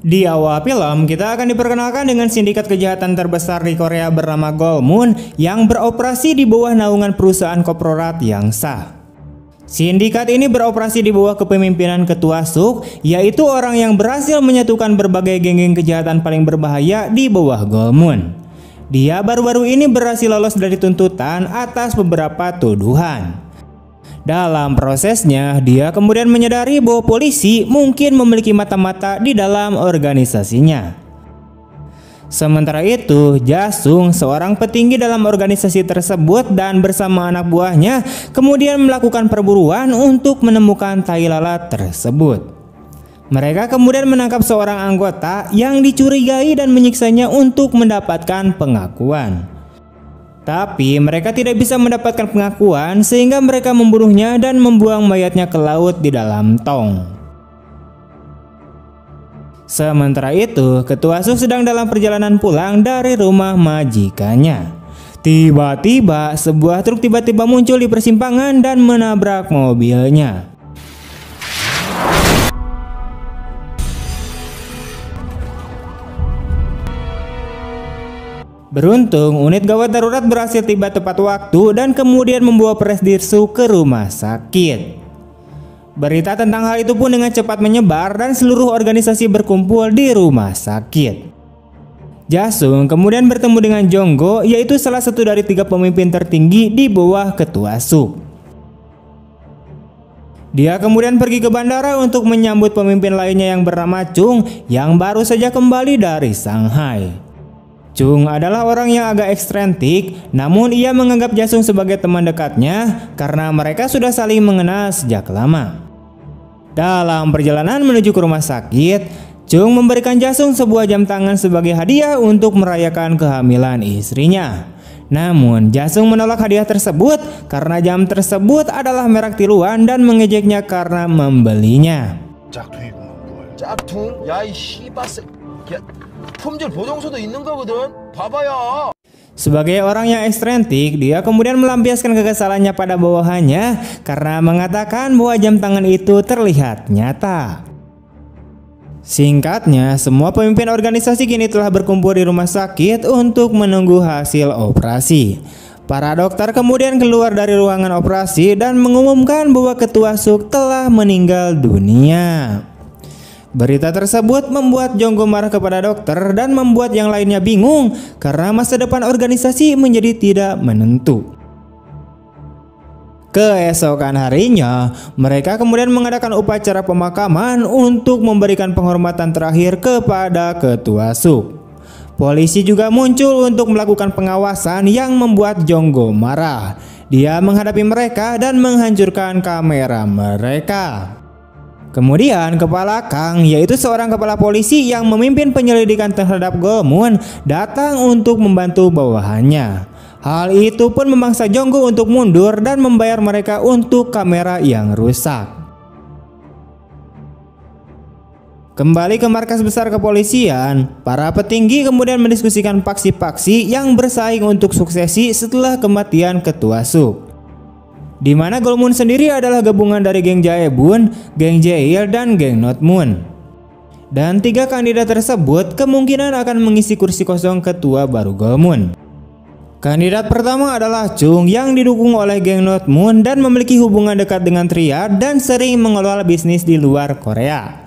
Di awal film, kita akan diperkenalkan dengan sindikat kejahatan terbesar di Korea bernama Golmun yang beroperasi di bawah naungan perusahaan korporat yang sah. Sindikat ini beroperasi di bawah kepemimpinan Ketua Suk, yaitu orang yang berhasil menyatukan berbagai geng-geng kejahatan paling berbahaya di bawah Golmun. Dia baru-baru ini berhasil lolos dari tuntutan atas beberapa tuduhan. Dalam prosesnya, dia kemudian menyadari bahwa polisi mungkin memiliki mata-mata di dalam organisasinya. Sementara itu, Jasung, seorang petinggi dalam organisasi tersebut dan bersama anak buahnya, kemudian melakukan perburuan untuk menemukan tai lalat tersebut. Mereka kemudian menangkap seorang anggota yang dicurigai dan menyiksanya untuk mendapatkan pengakuan. Tapi mereka tidak bisa mendapatkan pengakuan sehingga mereka membunuhnya dan membuang mayatnya ke laut di dalam tong. Sementara itu, Ketua Suk sedang dalam perjalanan pulang dari rumah majikannya. Tiba-tiba sebuah truk tiba-tiba muncul di persimpangan dan menabrak mobilnya. Beruntung, unit gawat darurat berhasil tiba tepat waktu dan kemudian membawa Presdirsu ke rumah sakit. Berita tentang hal itu pun dengan cepat menyebar dan seluruh organisasi berkumpul di rumah sakit. Jasung kemudian bertemu dengan Jonggo, yaitu salah satu dari 3 pemimpin tertinggi di bawah Ketua Suk. Dia kemudian pergi ke bandara untuk menyambut pemimpin lainnya yang bernama Chung yang baru saja kembali dari Shanghai. Chung adalah orang yang agak ekstrentik, namun ia menganggap Jasung sebagai teman dekatnya karena mereka sudah saling mengenal sejak lama. Dalam perjalanan menuju ke rumah sakit, Chung memberikan Jasung sebuah jam tangan sebagai hadiah untuk merayakan kehamilan istrinya. Namun Jasung menolak hadiah tersebut karena jam tersebut adalah merek tiruan dan mengejeknya karena membelinya. 짝퉁? 야, 이 씨바스. 품질 보증서도 있는 거거든. 봐봐요. Sebagai orang yang ekstrentik, dia kemudian melampiaskan kekesalannya pada bawahannya karena mengatakan bahwa jam tangan itu terlihat nyata. Singkatnya, semua pemimpin organisasi kini telah berkumpul di rumah sakit untuk menunggu hasil operasi. Para dokter kemudian keluar dari ruangan operasi dan mengumumkan bahwa Ketua Suk telah meninggal dunia. Berita tersebut membuat Jonggo marah kepada dokter dan membuat yang lainnya bingung karena masa depan organisasi menjadi tidak menentu. Keesokan harinya, mereka kemudian mengadakan upacara pemakaman untuk memberikan penghormatan terakhir kepada Ketua Suk. Polisi juga muncul untuk melakukan pengawasan yang membuat Jonggo marah. Dia menghadapi mereka dan menghancurkan kamera mereka. Kemudian kepala Kang, yaitu seorang kepala polisi yang memimpin penyelidikan terhadap Golmun, datang untuk membantu bawahannya. Hal itu pun memaksa Jonggo untuk mundur dan membayar mereka untuk kamera yang rusak. Kembali ke markas besar kepolisian, para petinggi kemudian mendiskusikan paksi-paksi yang bersaing untuk suksesi setelah kematian Ketua Suk. Di mana Golmun sendiri adalah gabungan dari geng Jaebun, geng Jaeil, dan geng Notmun. Dan 3 kandidat tersebut kemungkinan akan mengisi kursi kosong ketua baru Golmun. Kandidat pertama adalah Chung yang didukung oleh geng Notmun dan memiliki hubungan dekat dengan Triad dan sering mengelola bisnis di luar Korea.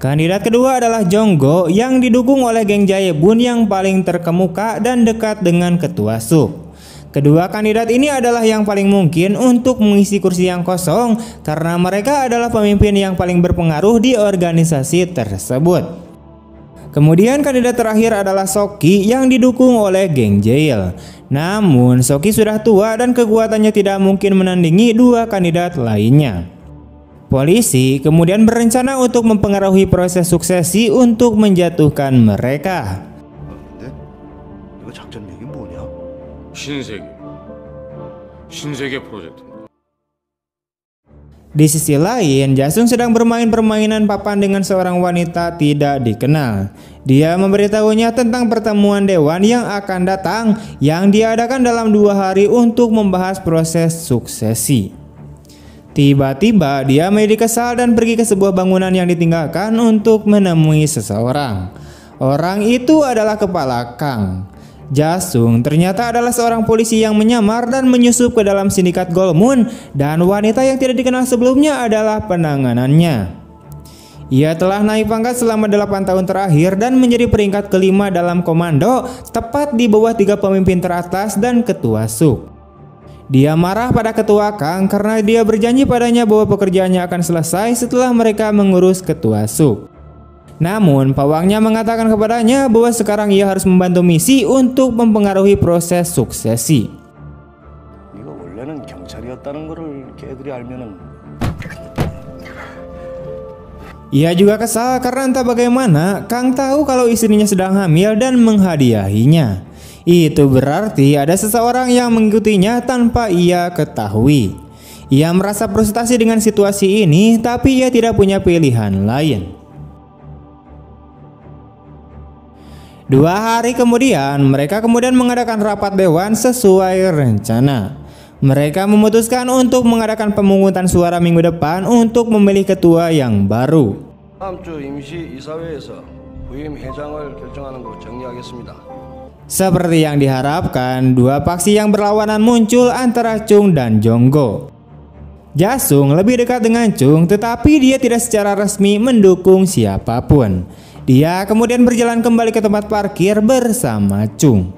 Kandidat kedua adalah Jonggo yang didukung oleh geng Jaebun yang paling terkemuka dan dekat dengan Ketua Suk. Kedua kandidat ini adalah yang paling mungkin untuk mengisi kursi yang kosong karena mereka adalah pemimpin yang paling berpengaruh di organisasi tersebut. Kemudian kandidat terakhir adalah Soki yang didukung oleh geng Jaeil. Namun Soki sudah tua dan kekuatannya tidak mungkin menandingi 2 kandidat lainnya. Polisi kemudian berencana untuk mempengaruhi proses suksesi untuk menjatuhkan mereka. 이거 작전 얘기 뭐냐? 신세계 프로젝트입니다. Di sisi lain, Jasung sedang bermain permainan papan dengan seorang wanita tidak dikenal. Dia memberitahunya tentang pertemuan dewan yang akan datang yang diadakan dalam 2 hari untuk membahas proses suksesi. Tiba-tiba dia menjadi kesal dan pergi ke sebuah bangunan yang ditinggalkan untuk menemui seseorang. Orang itu adalah kepala Kang. Jasung ternyata adalah seorang polisi yang menyamar dan menyusup ke dalam sindikat Gold Moon, dan wanita yang tidak dikenal sebelumnya adalah penanganannya. Ia telah naik pangkat selama 8 tahun terakhir dan menjadi peringkat kelima dalam komando, tepat di bawah 3 pemimpin teratas dan ketua suk. Dia marah pada ketua Kang karena dia berjanji padanya bahwa pekerjaannya akan selesai setelah mereka mengurus ketua suk. Namun pawangnya mengatakan kepadanya bahwa sekarang ia harus membantu misi untuk mempengaruhi proses suksesi. 네가 원래는 경찰이었다는 거를 걔들이 알면은. Ia juga kesal karena entah bagaimana Kang tahu kalau istrinya sedang hamil dan menghadiahinya. Itu berarti ada seseorang yang mengikutinya tanpa ia ketahui. Ia merasa frustasi dengan situasi ini, tapi ia tidak punya pilihan lain. 2 hari kemudian, mereka mengadakan rapat dewan sesuai rencana. Mereka memutuskan untuk mengadakan pemungutan suara minggu depan untuk memilih ketua yang baru. 다음 주 임시 이사회에서 부임 회장을 결정하는 것으로 정리하겠습니다. Seperti yang diharapkan, 2 faksi yang berlawanan muncul antara Chung dan Jonggo. Jasung lebih dekat dengan Chung, tetapi dia tidak secara resmi mendukung siapapun. Dia kemudian berjalan kembali ke tempat parkir bersama Chung.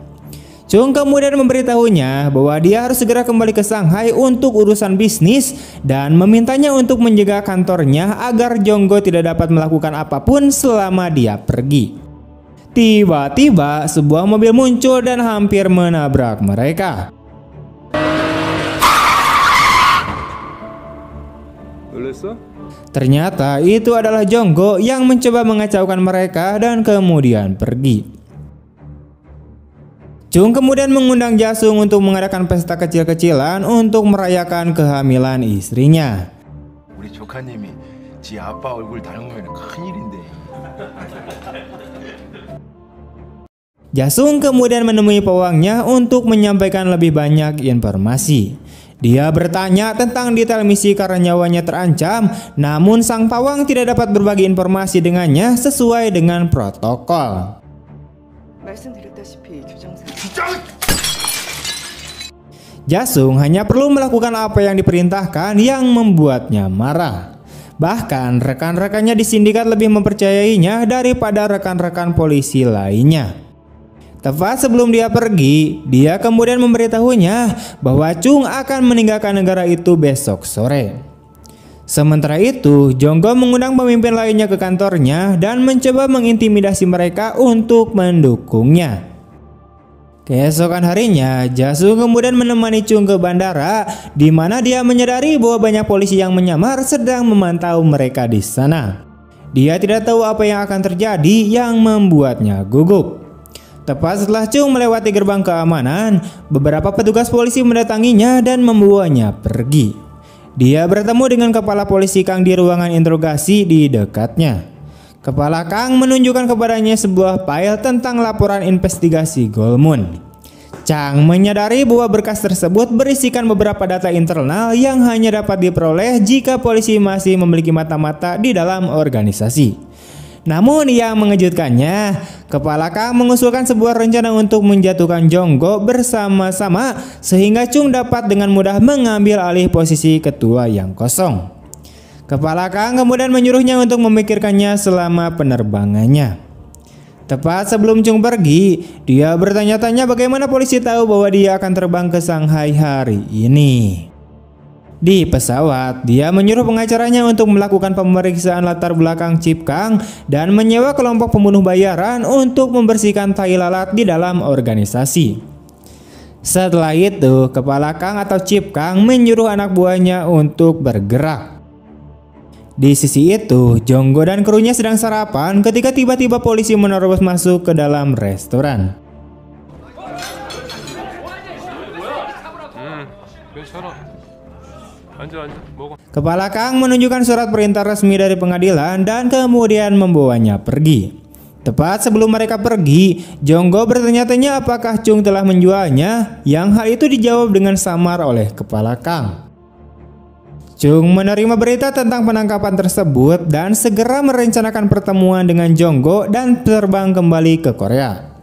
Chung kemudian memberitahunya bahwa dia harus segera kembali ke Shanghai untuk urusan bisnis dan memintanya untuk menjaga kantornya agar Jonggo tidak dapat melakukan apapun selama dia pergi. Tiba-tiba sebuah mobil muncul dan hampir menabrak mereka. Ternyata itu adalah Jonggo yang mencoba mengacaukan mereka dan kemudian pergi. Chung kemudian mengundang Jasung untuk mengadakan pesta kecil-kecilan untuk merayakan kehamilan istrinya. 우리 조카님이 지 아빠 얼굴 닮으면 큰일인데. Jasung kemudian menemui pawangnya untuk menyampaikan lebih banyak informasi. Dia bertanya tentang detail misi karena nyawanya terancam, namun sang pawang tidak dapat berbagi informasi dengannya sesuai dengan protokol. Jasung hanya perlu melakukan apa yang diperintahkan yang membuatnya marah. Bahkan rekan-rekannya di sindikat lebih mempercayainya daripada rekan-rekan polisi lainnya. Tepat sebelum dia pergi, dia kemudian memberitahunya bahwa Chung akan meninggalkan negara itu besok sore. Sementara itu, Jonggo mengundang pemimpin lainnya ke kantornya dan mencoba mengintimidasi mereka untuk mendukungnya. Keesokan harinya, Jasung kemudian menemani Chung ke bandara, di mana dia menyadari bahwa banyak polisi yang menyamar sedang memantau mereka di sana. Dia tidak tahu apa yang akan terjadi yang membuatnya gugup. Tepat setelah Chung melewati gerbang keamanan, beberapa petugas polisi mendatanginya dan membawanya pergi. Dia bertemu dengan kepala polisi Kang di ruangan interogasi di dekatnya. Kepala Kang menunjukkan kepadanya sebuah file tentang laporan investigasi Gold Moon. Chang menyadari bahwa berkas tersebut berisikan beberapa data internal yang hanya dapat diperoleh jika polisi masih memiliki mata-mata di dalam organisasi. Namun yang mengejutkannya, kepala Kang mengusulkan sebuah rencana untuk menjatuhkan Jonggo bersama-sama sehingga Chung dapat dengan mudah mengambil alih posisi ketua yang kosong. Kepala Kang kemudian menyuruhnya untuk memikirkannya selama penerbangannya. Tepat sebelum Chung pergi, dia bertanya-tanya bagaimana polisi tahu bahwa dia akan terbang ke Shanghai hari ini. Di pesawat, dia menyuruh pengacaranya untuk melakukan pemeriksaan latar belakang Chip Kang dan menyewa kelompok pembunuh bayaran untuk membersihkan tai lalat di dalam organisasi. Setelah itu, kepala Kang atau Chip Kang menyuruh anak buahnya untuk bergerak. Di sisi itu, Jonggo dan krunya sedang sarapan ketika tiba-tiba polisi menerobos masuk ke dalam restoran. Kepala Kang menunjukkan surat perintah resmi dari pengadilan dan kemudian membawanya pergi. Tepat sebelum mereka pergi, Jonggo bertanya-tanya apakah Chung telah menjualnya, yang hal itu dijawab dengan samar oleh kepala Kang. Chung menerima berita tentang penangkapan tersebut dan segera merencanakan pertemuan dengan Jonggo dan terbang kembali ke Korea.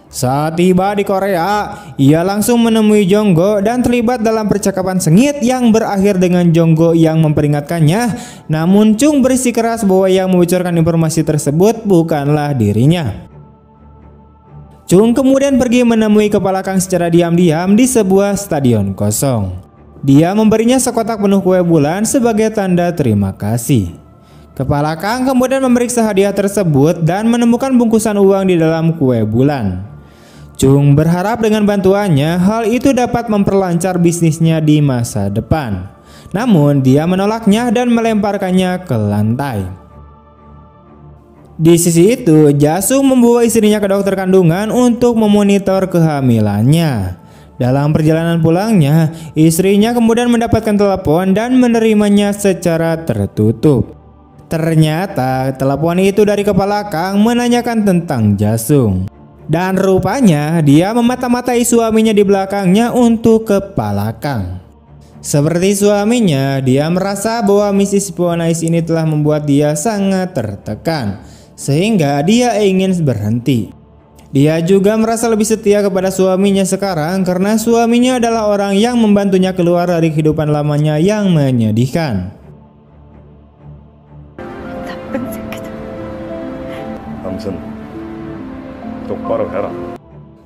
Saat tiba di Korea, ia langsung menemui Jonggo dan terlibat dalam percakapan sengit yang berakhir dengan Jonggo yang memperingatkannya. Namun Chung bersikeras bahwa yang membocorkan informasi tersebut bukanlah dirinya. Chung kemudian pergi menemui kepala Kang secara diam-diam di sebuah stadion kosong. Dia memberinya sekotak penuh kue bulan sebagai tanda terima kasih. Kepala Kang kemudian memeriksa hadiah tersebut dan menemukan bungkusan uang di dalam kue bulan. Chung berharap dengan bantuannya hal itu dapat memperlancar bisnisnya di masa depan. Namun dia menolaknya dan melemparkannya ke lantai. Di sisi itu, Jasung membawa istrinya ke dokter kandungan untuk memonitor kehamilannya. Dalam perjalanan pulangnya, istrinya kemudian mendapatkan telepon dan menerimanya secara tertutup. Ternyata telepon itu dari kepala Kang menanyakan tentang Jasung. Dan rupanya dia memata-matai suaminya di belakangnya untuk kepala Kang. Seperti suaminya, dia merasa bahwa misi spionage ini telah membuat dia sangat tertekan, sehingga dia ingin berhenti. Dia juga merasa lebih setia kepada suaminya sekarang karena suaminya adalah orang yang membantunya keluar dari kehidupan lamanya yang menyedihkan.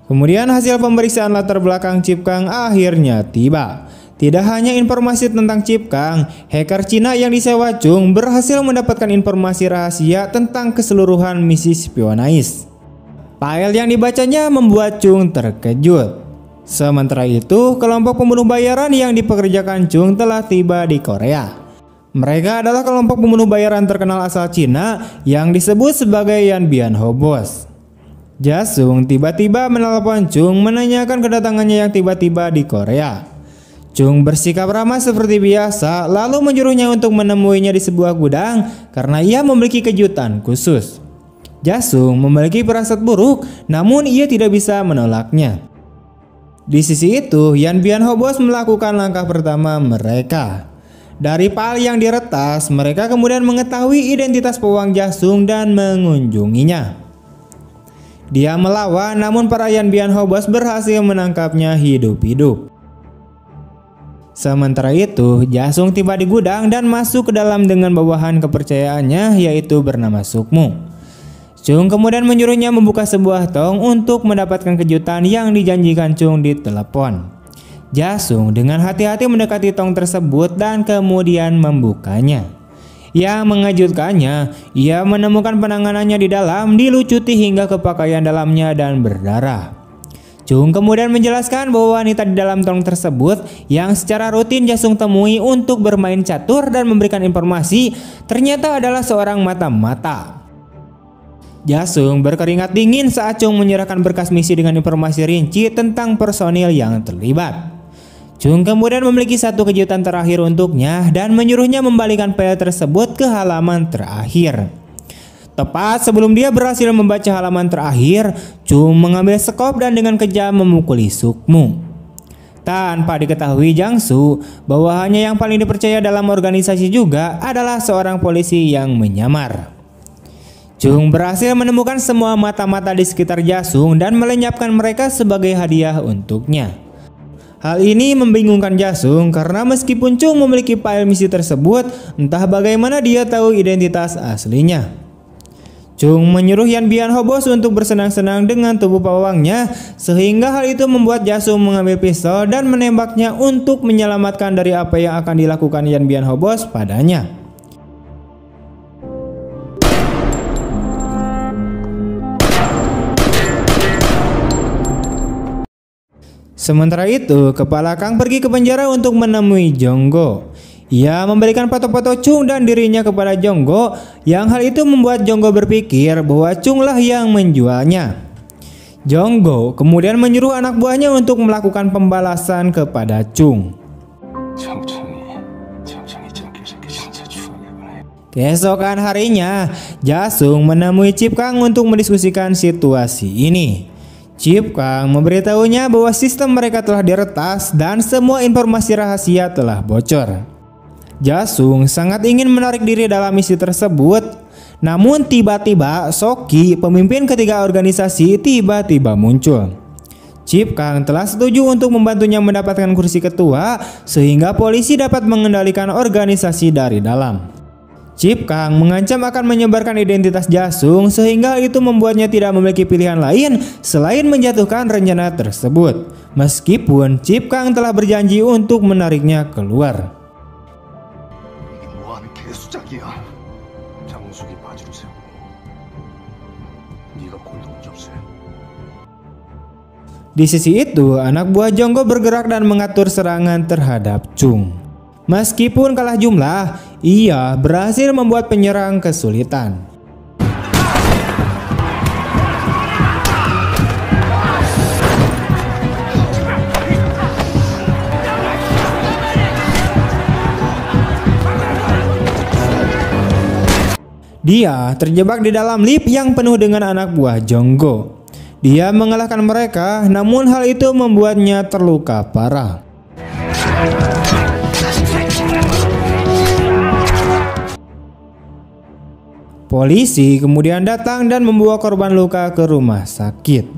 Kemudian hasil pemeriksaan latar belakang Chip Kang akhirnya tiba. Tidak hanya informasi tentang Chip Kang, hacker Cina yang disewa Chung berhasil mendapatkan informasi rahasia tentang keseluruhan misi spionage. File yang dibacanya membuat Chung terkejut. Sementara itu, kelompok pembunuh bayaran yang dipekerjakan Chung telah tiba di Korea. Mereka adalah kelompok pembunuh bayaran terkenal asal Cina yang disebut sebagai Yan Bianho Boss. Jasung tiba-tiba menelpon Chung menanyakan kedatangannya yang tiba-tiba di Korea. Chung bersikap ramah seperti biasa, lalu menyuruhnya untuk menemuinya di sebuah gudang karena ia memiliki kejutan khusus. Jasung memiliki firasat buruk, namun ia tidak bisa menolaknya. Di sisi itu, Yan Bianho Boss melakukan langkah pertama mereka. Dari file yang diretas, mereka kemudian mengetahui identitas pawang Jasung dan mengunjunginya. Dia melawan, namun para Yan Bianho Boss berhasil menangkapnya hidup-hidup. Sementara itu, Jasung tiba di gudang dan masuk ke dalam dengan bawahan kepercayaannya, yaitu bernama Sukmu. Chung kemudian menyuruhnya membuka sebuah tong untuk mendapatkan kejutan yang dijanjikan Chung di telepon. Jasung dengan hati-hati mendekati tong tersebut dan kemudian membukanya. Yang mengejutkannya, ia menemukan penanganannya di dalam dilucuti hingga ke pakaian dalamnya dan berdarah. Chung kemudian menjelaskan bahwa wanita di dalam tong tersebut yang secara rutin Jasung temui untuk bermain catur dan memberikan informasi ternyata adalah seorang mata-mata. Jasung berkeringat dingin saat Chung menyerahkan berkas misi dengan informasi rinci tentang personil yang terlibat. Chung kemudian memiliki satu kejutan terakhir untuknya dan menyuruhnya membalikan file tersebut ke halaman terakhir. Tepat sebelum dia berhasil membaca halaman terakhir, Chung mengambil sekop dan dengan kejam memukuli Sukmu. Tanpa diketahui Jangsu bahwa hanya yang paling dipercaya dalam organisasi juga adalah seorang polisi yang menyamar. Chung berhasil menemukan semua mata-mata di sekitar Jasung dan melenyapkan mereka sebagai hadiah untuknya. Hal ini membingungkan Jasung karena meskipun Chung memiliki file misi tersebut, entah bagaimana dia tahu identitas aslinya. Chung menyuruh Yan Bianho Boss untuk bersenang-senang dengan tubuh pawangnya, sehingga hal itu membuat Jasung mengambil pistol dan menembaknya untuk menyelamatkan dari apa yang akan dilakukan Yan Bianho Boss padanya. Sementara itu, kepala Kang pergi ke penjara untuk menemui Jonggo. Ia memberikan foto-foto Chung dan dirinya kepada Jonggo, yang hal itu membuat Jonggo berpikir bahwa Chung lah yang menjualnya. Jonggo kemudian menyuruh anak buahnya untuk melakukan pembalasan kepada Chung. Keesokan harinya, Jasung menemui Chip Kang untuk mendiskusikan situasi ini. Chip Kang memberitahunya bahwa sistem mereka telah diretas dan semua informasi rahasia telah bocor. Jasung sangat ingin menarik diri dalam misi tersebut. Namun tiba-tiba Soki, pemimpin ketiga organisasi, tiba-tiba muncul. Chip Kang telah setuju untuk membantunya mendapatkan kursi ketua sehingga polisi dapat mengendalikan organisasi dari dalam. Chip Kang mengancam akan menyebarkan identitas Jasung sehingga itu membuatnya tidak memiliki pilihan lain selain menjatuhkan rencana tersebut. Meskipun Chip Kang telah berjanji untuk menariknya keluar. 뭐하는 개수작이야. 장수기 바지로 세우고 네가 골동 접수해. Di sisi itu, anak buah Jonggo bergerak dan mengatur serangan terhadap Chung. Meskipun kalah jumlah, ia berhasil membuat penyerang kesulitan. Dia terjebak di dalam lift yang penuh dengan anak buah Jonggo. Dia mengalahkan mereka, namun hal itu membuatnya terluka parah. Polisi kemudian datang dan membawa korban luka ke rumah sakit.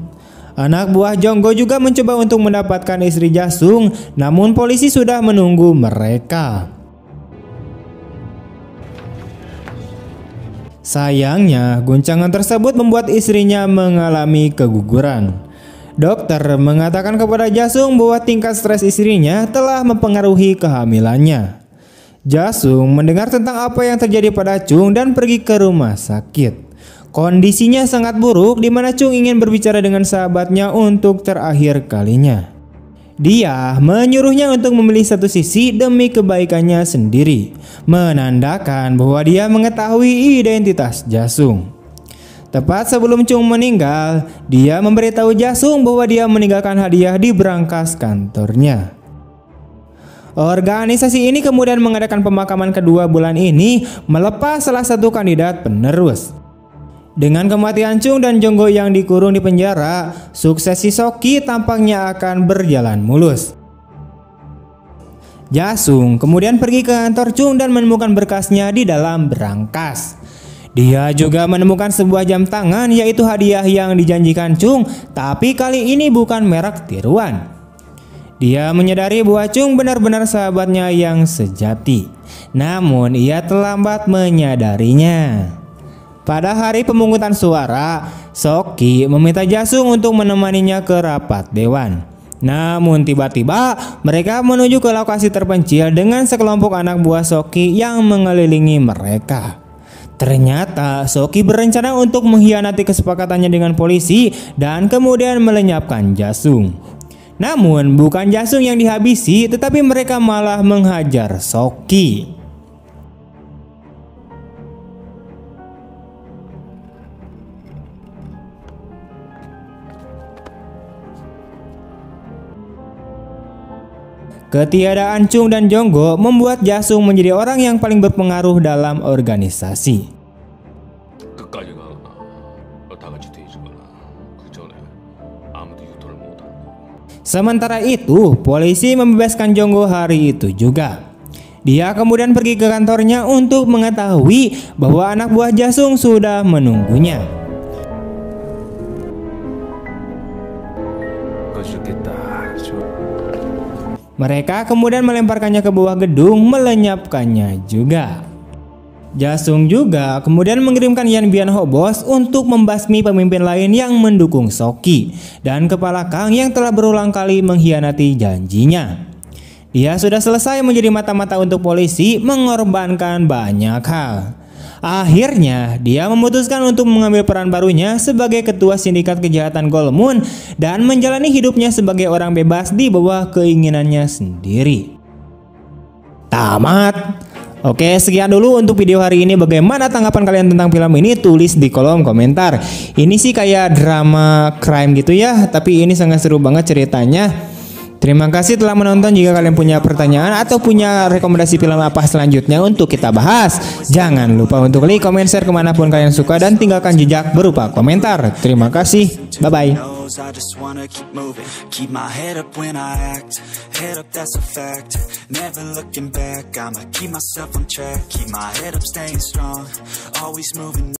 Anak buah Jonggo juga mencoba untuk mendapatkan istri Jasung, namun polisi sudah menunggu mereka. Sayangnya, guncangan tersebut membuat istrinya mengalami keguguran. Dokter mengatakan kepada Jasung bahwa tingkat stres istrinya telah mempengaruhi kehamilannya. Jasung mendengar tentang apa yang terjadi pada Chung dan pergi ke rumah sakit. Kondisinya sangat buruk di mana Chung ingin berbicara dengan sahabatnya untuk terakhir kalinya. Dia menyuruhnya untuk memilih satu sisi demi kebaikannya sendiri, menandakan bahwa dia mengetahui identitas Jasung. Tepat sebelum Chung meninggal, dia memberitahu Jasung bahwa dia meninggalkan hadiah di brankas kantornya. Organisasi ini kemudian mengadakan pemakaman kedua bulan ini melepas salah satu kandidat penerus. Dengan kematian Chung dan Jonggo yang dikurung di penjara, suksesi Soki tampaknya akan berjalan mulus. Jasung kemudian pergi ke kantor Chung dan menemukan berkasnya di dalam brankas. Dia juga menemukan sebuah jam tangan, yaitu hadiah yang dijanjikan Chung, tapi kali ini bukan merek tiruan. Dia menyadari bahwa Chung benar-benar sahabatnya yang sejati, namun ia terlambat menyadarinya. Pada hari pemungutan suara, Soki meminta Jasung untuk menemaninya ke rapat dewan. Namun tiba-tiba mereka menuju ke lokasi terpencil dengan sekelompok anak buah Soki yang mengelilingi mereka. Ternyata Soki berencana untuk mengkhianati kesepakatannya dengan polisi dan kemudian melenyapkan Jasung. Namun bukan Jasung yang dihabisi, tetapi mereka malah menghajar Soki. Ketiadaan Chung dan Jonggo membuat Jasung menjadi orang yang paling berpengaruh dalam organisasi. 끝까지 다 같이 대주거나 그 전에 아무도 유턴을 못한다. Sementara itu, polisi membebaskan Jonggo hari itu juga. Dia kemudian pergi ke kantornya untuk mengetahui bahwa anak buah Jasung sudah menunggunya. Mereka kemudian melemparkannya ke bawah gedung, melenyapkannya juga. Jasung juga kemudian mengirimkan Yan Bian Hobos untuk membasmi pemimpin lain yang mendukung Soki dan kepala Kang yang telah berulang kali mengkhianati janjinya. Dia sudah selesai menjadi mata-mata untuk polisi, mengorbankan banyak hal. Akhirnya dia memutuskan untuk mengambil peran barunya sebagai ketua sindikat kejahatan Gold Moon dan menjalani hidupnya sebagai orang bebas di bawah keinginannya sendiri. Tamat. Oke, sekian dulu untuk video hari ini. Bagaimana tanggapan kalian tentang film ini? Tulis di kolom komentar. Ini sih kayak drama crime gitu ya, tapi ini sangat seru banget ceritanya. Terima kasih telah menonton. Jika kalian punya pertanyaan atau punya rekomendasi film apa selanjutnya untuk kita bahas, jangan lupa untuk like, comment, share kemanapun kalian suka dan tinggalkan jejak berupa komentar. Terima kasih. Bye-bye. goes, I just wanna keep moving. Keep my head up when I act, head up, that's a fact. Never looking back, I'ma keep myself on track. Keep my head up, staying strong, always moving.